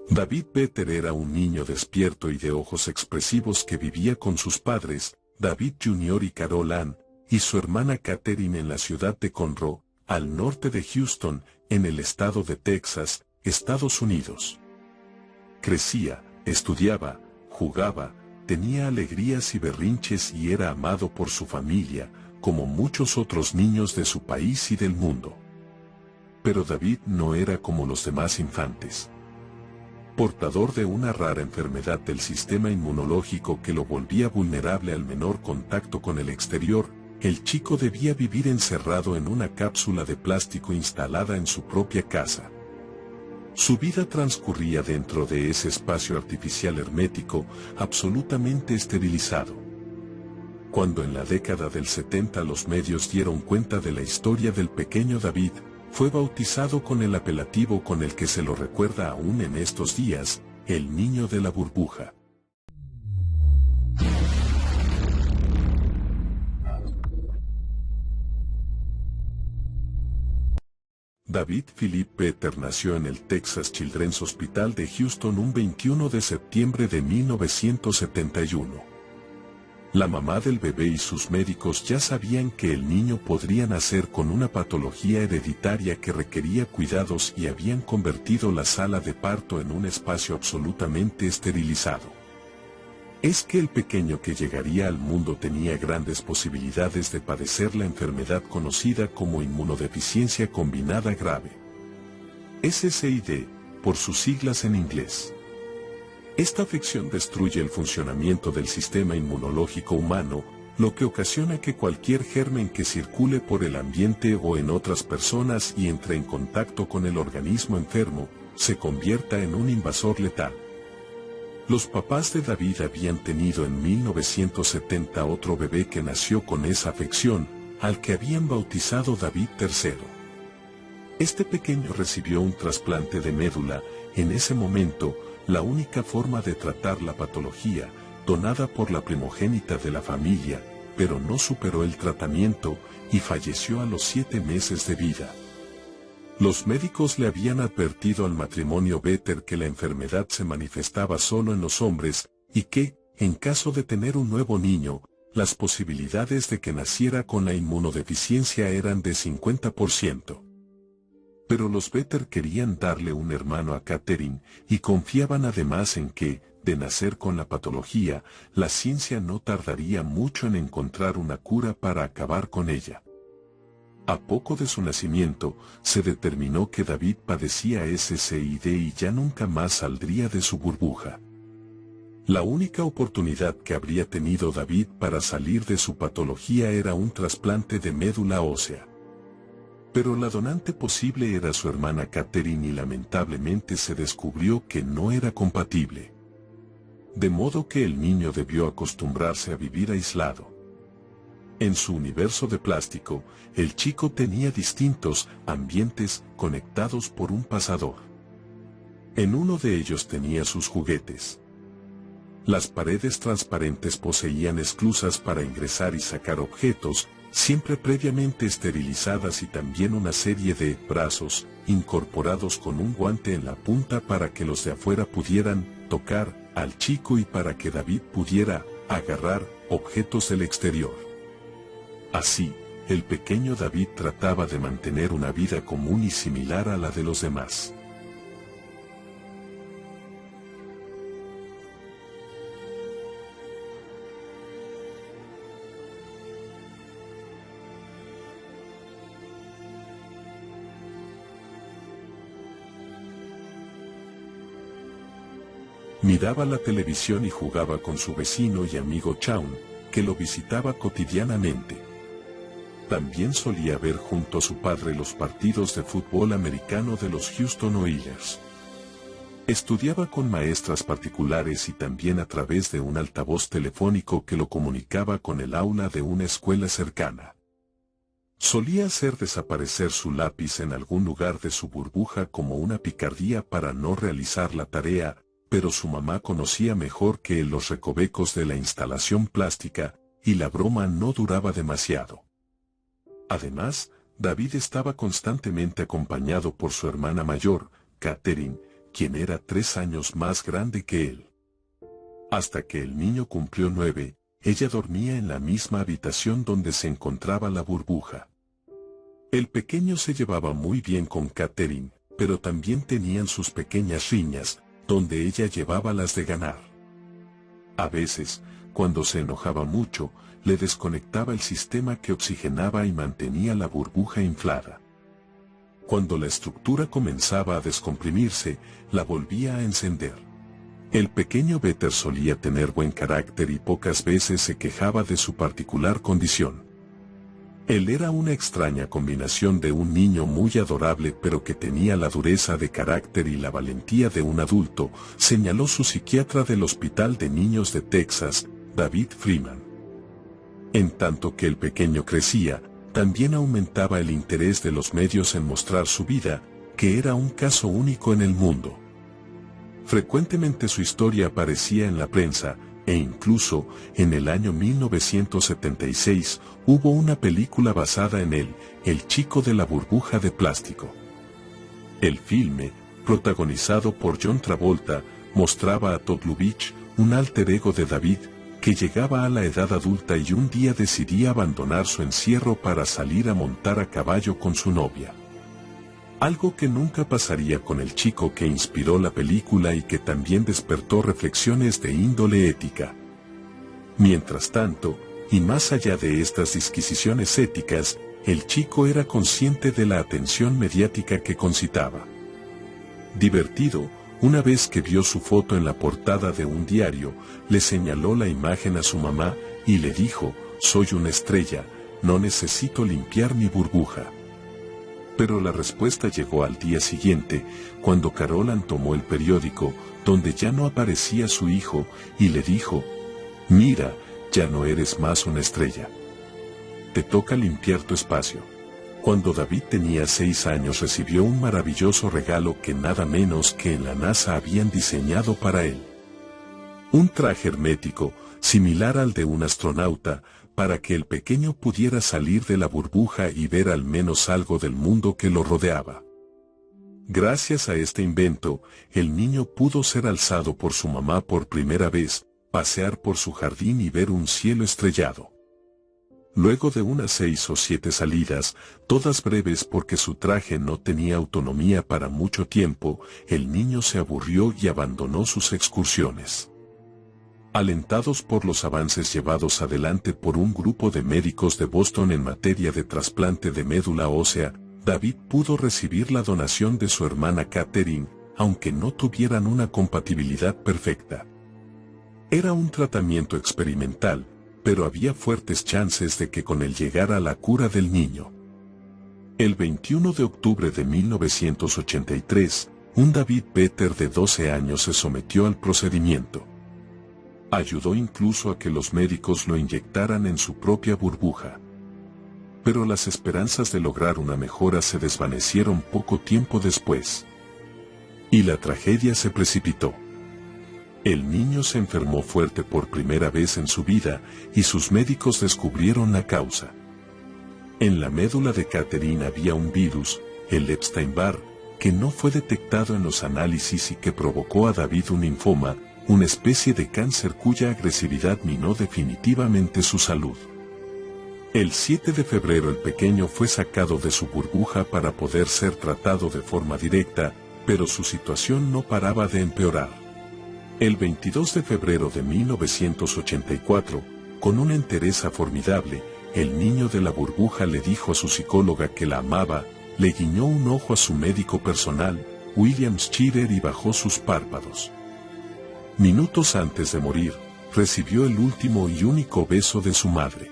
David Vetter era un niño despierto y de ojos expresivos que vivía con sus padres, David Jr. y Carol Ann, y su hermana Catherine en la ciudad de Conroe, al norte de Houston, en el estado de Texas, Estados Unidos. Crecía, estudiaba, jugaba, tenía alegrías y berrinches y era amado por su familia, como muchos otros niños de su país y del mundo. Pero David no era como los demás infantes. Portador de una rara enfermedad del sistema inmunológico que lo volvía vulnerable al menor contacto con el exterior, el chico debía vivir encerrado en una cápsula de plástico instalada en su propia casa. Su vida transcurría dentro de ese espacio artificial hermético, absolutamente esterilizado. Cuando en la década del 70 los medios dieron cuenta de la historia del pequeño David, fue bautizado con el apelativo con el que se lo recuerda aún en estos días, el niño de la burbuja. David Philip Vetter nació en el Texas Children's Hospital de Houston un 21 de septiembre de 1971. La mamá del bebé y sus médicos ya sabían que el niño podría nacer con una patología hereditaria que requería cuidados y habían convertido la sala de parto en un espacio absolutamente esterilizado. Es que el pequeño que llegaría al mundo tenía grandes posibilidades de padecer la enfermedad conocida como inmunodeficiencia combinada grave. SCID, por sus siglas en inglés. Esta afección destruye el funcionamiento del sistema inmunológico humano, lo que ocasiona que cualquier germen que circule por el ambiente o en otras personas y entre en contacto con el organismo enfermo, se convierta en un invasor letal. Los papás de David habían tenido en 1970 otro bebé que nació con esa afección, al que habían bautizado David III. Este pequeño recibió un trasplante de médula, en ese momento, la única forma de tratar la patología, donada por la primogénita de la familia, pero no superó el tratamiento y falleció a los 7 meses de vida. Los médicos le habían advertido al matrimonio Vetter que la enfermedad se manifestaba solo en los hombres y que, en caso de tener un nuevo niño, las posibilidades de que naciera con la inmunodeficiencia eran de 50%. Pero los Vetter querían darle un hermano a Catherine y confiaban además en que, de nacer con la patología, la ciencia no tardaría mucho en encontrar una cura para acabar con ella. A poco de su nacimiento, se determinó que David padecía SCID y ya nunca más saldría de su burbuja. La única oportunidad que habría tenido David para salir de su patología era un trasplante de médula ósea. Pero la donante posible era su hermana Catherine y lamentablemente se descubrió que no era compatible. De modo que el niño debió acostumbrarse a vivir aislado. En su universo de plástico, el chico tenía distintos ambientes conectados por un pasador. En uno de ellos tenía sus juguetes. Las paredes transparentes poseían esclusas para ingresar y sacar objetos, siempre previamente esterilizadas, y también una serie de brazos incorporados con un guante en la punta para que los de afuera pudieran tocar al chico y para que David pudiera agarrar objetos del exterior. Así, el pequeño David trataba de mantener una vida común y similar a la de los demás. Miraba la televisión y jugaba con su vecino y amigo Shaun, que lo visitaba cotidianamente. También solía ver junto a su padre los partidos de fútbol americano de los Houston Oilers. Estudiaba con maestras particulares y también a través de un altavoz telefónico que lo comunicaba con el aula de una escuela cercana. Solía hacer desaparecer su lápiz en algún lugar de su burbuja como una picardía para no realizar la tarea, pero su mamá conocía mejor que él los recovecos de la instalación plástica, y la broma no duraba demasiado. Además, David estaba constantemente acompañado por su hermana mayor, Catherine, quien era 3 años más grande que él. Hasta que el niño cumplió 9, ella dormía en la misma habitación donde se encontraba la burbuja. El pequeño se llevaba muy bien con Catherine, pero también tenían sus pequeñas riñas, donde ella llevaba las de ganar. A veces, cuando se enojaba mucho, le desconectaba el sistema que oxigenaba y mantenía la burbuja inflada. Cuando la estructura comenzaba a descomprimirse, la volvía a encender. El pequeño Peter solía tener buen carácter y pocas veces se quejaba de su particular condición. Él era una extraña combinación de un niño muy adorable pero que tenía la dureza de carácter y la valentía de un adulto, señaló su psiquiatra del Hospital de Niños de Texas, David Freeman. En tanto que el pequeño crecía, también aumentaba el interés de los medios en mostrar su vida, que era un caso único en el mundo. Frecuentemente su historia aparecía en la prensa, e incluso, en el año 1976, hubo una película basada en él, El chico de la burbuja de plástico. El filme, protagonizado por John Travolta, mostraba a Todd Lubitsch, un alter ego de David, que llegaba a la edad adulta y un día decidía abandonar su encierro para salir a montar a caballo con su novia. Algo que nunca pasaría con el chico que inspiró la película y que también despertó reflexiones de índole ética. Mientras tanto, y más allá de estas disquisiciones éticas, el chico era consciente de la atención mediática que concitaba. Divertido, una vez que vio su foto en la portada de un diario, le señaló la imagen a su mamá y le dijo: «Soy una estrella, no necesito limpiar mi burbuja». Pero la respuesta llegó al día siguiente, cuando Carolan tomó el periódico, donde ya no aparecía su hijo, y le dijo: «Mira, ya no eres más una estrella. Te toca limpiar tu espacio». Cuando David tenía 6 años recibió un maravilloso regalo que nada menos que en la NASA habían diseñado para él. Un traje hermético, similar al de un astronauta, para que el pequeño pudiera salir de la burbuja y ver al menos algo del mundo que lo rodeaba. Gracias a este invento, el niño pudo ser alzado por su mamá por primera vez, pasear por su jardín y ver un cielo estrellado. Luego de unas 6 o 7 salidas, todas breves porque su traje no tenía autonomía para mucho tiempo, el niño se aburrió y abandonó sus excursiones. Alentados por los avances llevados adelante por un grupo de médicos de Boston en materia de trasplante de médula ósea, David pudo recibir la donación de su hermana Catherine, aunque no tuvieran una compatibilidad perfecta. Era un tratamiento experimental, pero había fuertes chances de que con él llegara la cura del niño. El 21 de octubre de 1983, un David Peter de 12 años se sometió al procedimiento. Ayudó incluso a que los médicos lo inyectaran en su propia burbuja. Pero las esperanzas de lograr una mejora se desvanecieron poco tiempo después. Y la tragedia se precipitó. El niño se enfermó fuerte por primera vez en su vida, y sus médicos descubrieron la causa. En la médula de Catherine había un virus, el Epstein-Barr, que no fue detectado en los análisis y que provocó a David un linfoma, una especie de cáncer cuya agresividad minó definitivamente su salud. El 7 de febrero el pequeño fue sacado de su burbuja para poder ser tratado de forma directa, pero su situación no paraba de empeorar. El 22 de febrero de 1984, con una entereza formidable, el niño de la burbuja le dijo a su psicóloga que la amaba, le guiñó un ojo a su médico personal, William Scherer, y bajó sus párpados. Minutos antes de morir, recibió el último y único beso de su madre.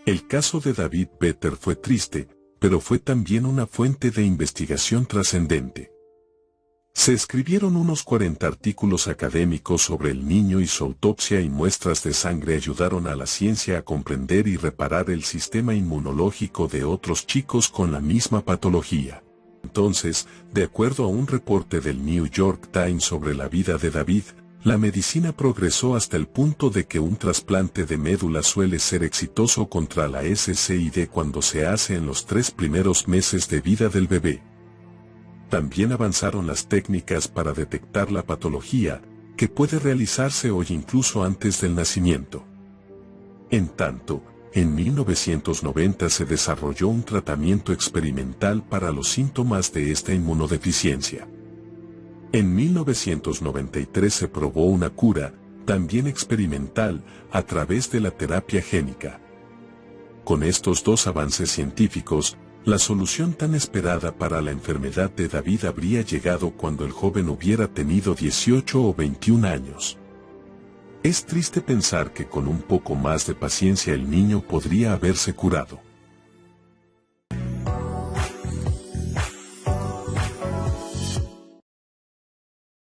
El caso de David Peter fue triste, pero fue también una fuente de investigación trascendente. Se escribieron unos 40 artículos académicos sobre el niño y su autopsia, y muestras de sangre ayudaron a la ciencia a comprender y reparar el sistema inmunológico de otros chicos con la misma patología. Entonces, de acuerdo a un reporte del New York Times sobre la vida de David, la medicina progresó hasta el punto de que un trasplante de médula suele ser exitoso contra la SCID cuando se hace en los 3 primeros meses de vida del bebé. También avanzaron las técnicas para detectar la patología, que puede realizarse hoy incluso antes del nacimiento. En tanto, en 1990 se desarrolló un tratamiento experimental para los síntomas de esta inmunodeficiencia. En 1993 se probó una cura, también experimental, a través de la terapia génica. Con estos dos avances científicos, la solución tan esperada para la enfermedad de David habría llegado cuando el joven hubiera tenido 18 o 21 años. Es triste pensar que con un poco más de paciencia el niño podría haberse curado.